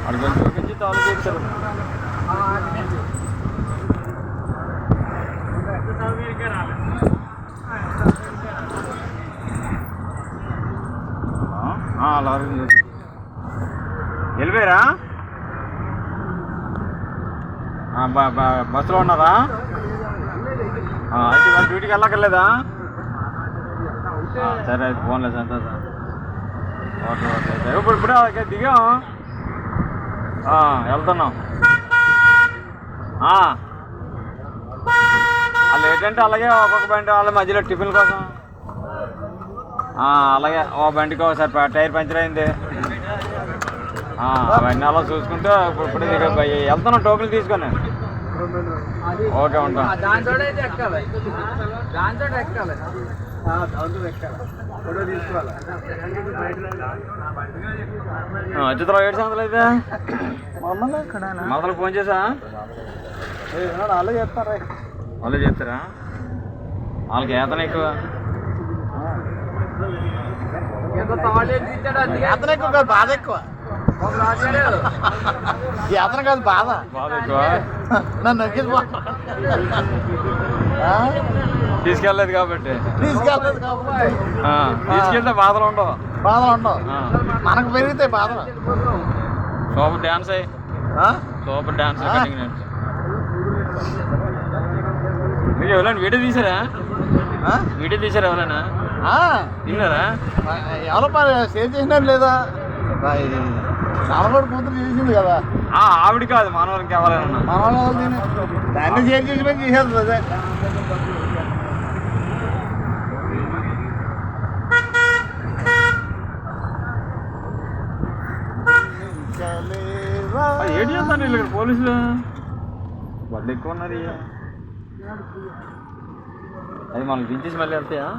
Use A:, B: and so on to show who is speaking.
A: అడుగులు చూపించి తాళం చేస్తారు. లారీ వెళ్ళిపోయారా? బస్సులో ఉన్నారా? అయితే మరి డ్యూటీకి వెళ్ళక్కర్లేదా? సరే అయితే ఫోన్లే సంతోషం. ఓకే ఓకే అయితే ఇప్పుడే దిగాం, వెళ్తున్నాం. వాళ్ళు ఏంటంటే అలాగే ఒక్కొక్క బండి వాళ్ళ మధ్యలో టిఫిన్ కోసం అలాగే ఓ బండికి ఒకసారి టైర్ పంచర్ అయింది. అవన్నీ అలా చూసుకుంటూ ఇప్పుడే వెళ్తున్నాం టోకెన్లు తీసుకొని. ఓకే ఉంటాం. చిత్రం 7 సంవత్సరాలు అయితే మొదలు ఫోన్ చేసా? వాళ్ళే చేస్తారా? వాళ్ళే చేస్తారా? వాళ్ళకి ఏతన ఎక్కువ.
B: యాతన ఎక్కువ కాదు, బాధ ఎక్కువ. యాతన కాదు, బాధ
A: ఎక్కువ.
B: నన్ను ఎక్కించుకో
A: తీసుకెళ్ళలేదు కాబట్టి. తీసుకెళ్తే బాధలు ఉండవు.
B: మనకు పెరిగితే బాధలు.
A: సూపర్ డాన్స్ అయ్యి సూపర్ డాన్స్ కటింగ్ డాన్స్. మీరు ఎవరైనా వీడియో తీసారా? వీడియో తీసారా ఎవరైనా? తిన్నారా?
B: ఎవరో మరి షేర్ చేసినారు లేదా? మనవాడు కూతురు చేసింది కదా.
A: ఆవిడ కాదు, మనవాళ్ళకి ఎవరైనా.
B: మనవాళ్ళు దాన్ని షేర్ చేసి చేసేది అదే.
A: ఏడు చేస్తాను వీళ్ళు ఇక్కడ పోలీసులు. వాళ్ళు ఎక్కువ ఉన్నారు. అది మనం దించేసి మళ్ళీ వెళ్తాయా?